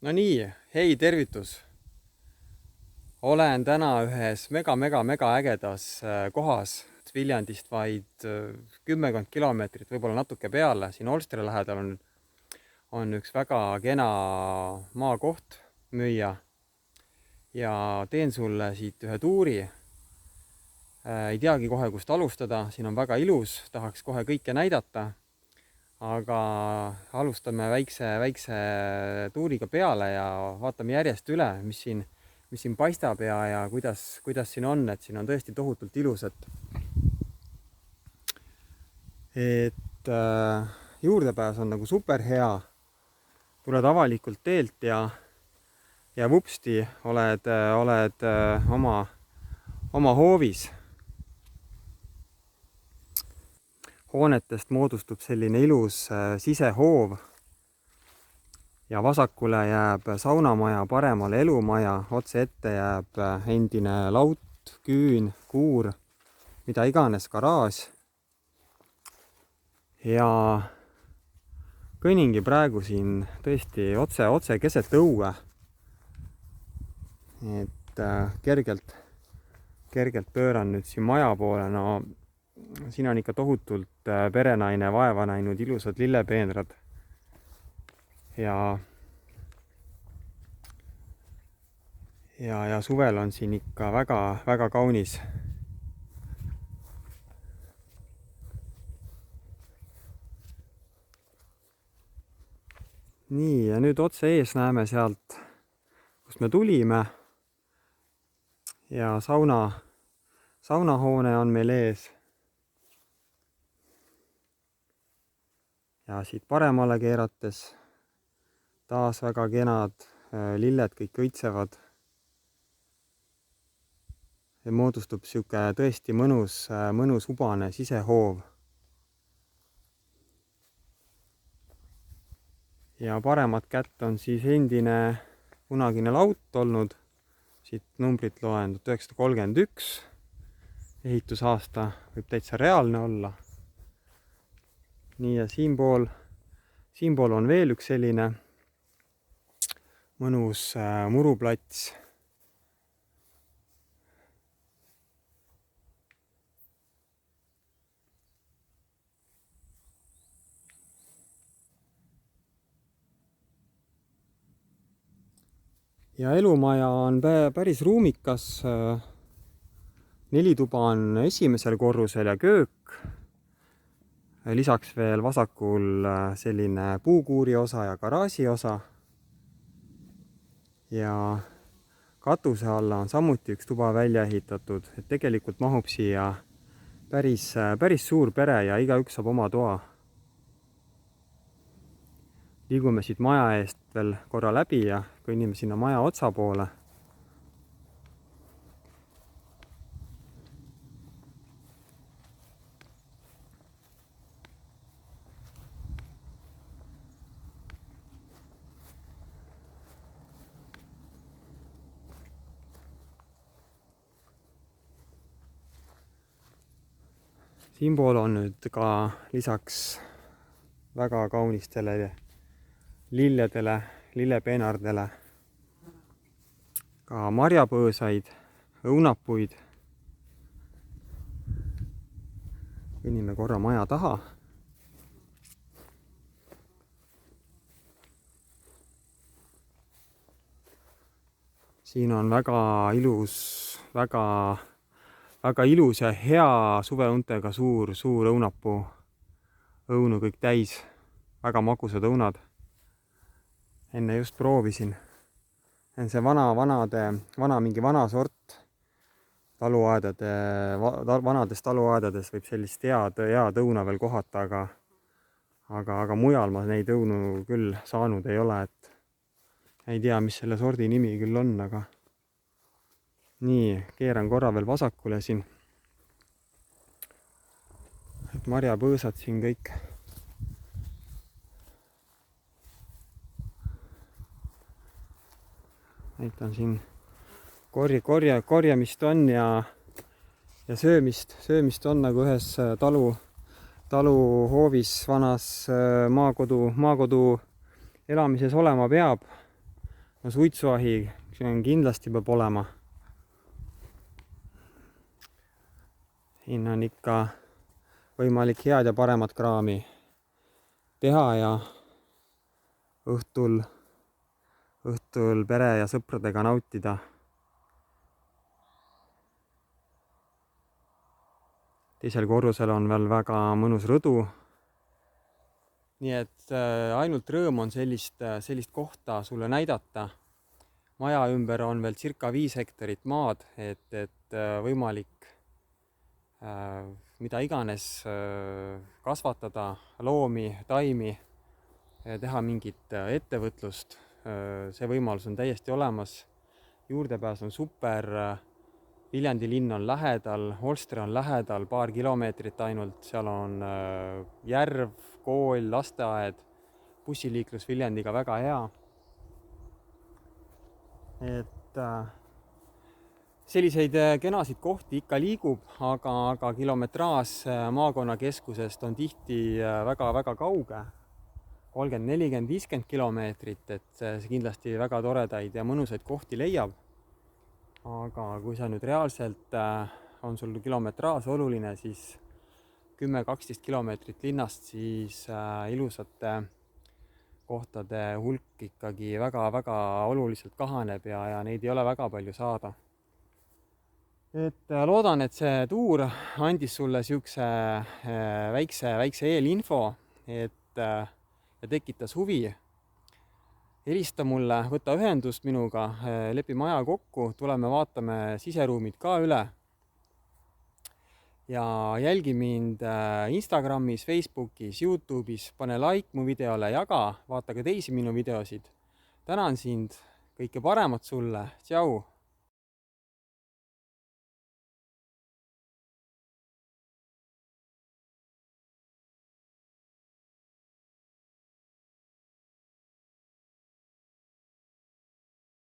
No nii, hei tervitus! Olen täna ühes mega ägedas kohas, Viljandist vaid kümmekond kilomeetrit, võib-olla natuke peale. Siin Olstre lähedal on üks väga kena maakoht müüa ja teen sulle siit ühe tuuri. Ei teagi kohe, kust alustada, siin on väga ilus, tahaks kohe kõike näidata. Aga alustame väikse tuuriga peale ja vaatame järjest üle, mis siin paistab ja kuidas siin on, et siin on tõesti tohutult ilus, et juurdepääs on nagu super hea. Tuled avalikult teelt ja vupsti oled oma hoovis. Hoonetest moodustub selline ilus sisehoov ja vasakule jääb saunamaja, paremale elumaja, otse ette jääb endine laut, küün, kuur, mida iganes, garaaž. Ja kõningi praegu siin tõesti otse keset õue. Et kergelt pööran nüüd siin maja poole. No siin on ikka tohutult perenaine vaeva näinud, ilusad lillepeenrad ja suvel on siin ikka väga kaunis. Nii, ja nüüd otse ees näeme sealt, kust me tulime. Ja saunahoone on meil ees. Ja siit paremale keerates taas väga kenad lilled, kõik õitsevad. Ja moodustub siuke tõesti mõnus ubane sisehoov. Ja paremat kätt on siis endine kunagine laut olnud. Siit numbrit loen 1931. Ehitusaasta võib täitsa reaalne olla. Nii, ja siinpool on veel üks selline mõnus muruplats. Ja elumaja on päris ruumikas. 4 tuba on esimesel korrusel ja köök. Lisaks veel vasakul selline puukuuri osa ja garaaži osa. Ja katuse alla on samuti üks tuba välja ehitatud, et tegelikult mahub siia päris suur pere ja igaüks saab oma toa. Liigume siit maja eest veel korra läbi ja kõnnime sinna maja otsa poole. Siinpool on nüüd ka lisaks väga kaunistele lilledele, lillepeenardele ka marjapõõsaid, õunapuid. Kõnnime korra maja taha. Siin on väga ilus ja hea suveuntega suur õunapuu. Õunu kõik täis, väga magusad õunad. Enne just proovisin. See mingi vana sort vanades taluaedades võib sellist head õuna veel kohata, aga mujal ma neid õunu küll saanud ei ole, et ei tea, mis selle sordi nimi küll on, aga nii, keeran korra veel vasakule siin. Et marjapõõsad siin kõik. Näitan siin korjamist on ja söömist on nagu ühes taluhoovis vanas maakodu elamises olema peab. no suitsuahi siin kindlasti peab olema. Siin on ikka võimalik head ja paremat kraami teha ja õhtul pere ja sõpradega nautida. Teisel korrusel on veel väga mõnus rõdu. Nii et ainult rõõm on sellist kohta sulle näidata. Maja ümber on veel circa 5 hektarit maad, et võimalik mida iganes kasvatada, loomi, taimi, teha mingit ettevõtlust. See võimalus on täiesti olemas. Juurdepääs on super. Viljandi linn on lähedal, Olstre on lähedal, paar kilomeetrit ainult. Seal on järv, kool, lasteaed, bussiliiklus Viljandiga väga hea. Et selliseid kenasid kohti ikka liigub, aga kilometraaž maakonnakeskusest on tihti väga kauge. 30, 40, 50 kilomeetrit, et see kindlasti väga toredaid ja mõnusaid kohti leiab. Aga kui sa nüüd reaalselt on sul kilometraaž oluline, siis 10-12 kilomeetrit linnast, siis ilusate kohtade hulk ikkagi väga oluliselt kahaneb ja neid ei ole väga palju saada. Et loodan, et see tuur andis sulle siukse väikse eelinfo, ja tekitas huvi. Helista mulle, võta ühendust minuga, lepime aja kokku, tuleme vaatame siseruumid ka üle. Ja jälgi mind Instagramis, Facebookis, YouTube'is, pane like mu videole, jaga, vaata ka teisi minu videosid. Tänan sind, kõike paremat sulle, tšau!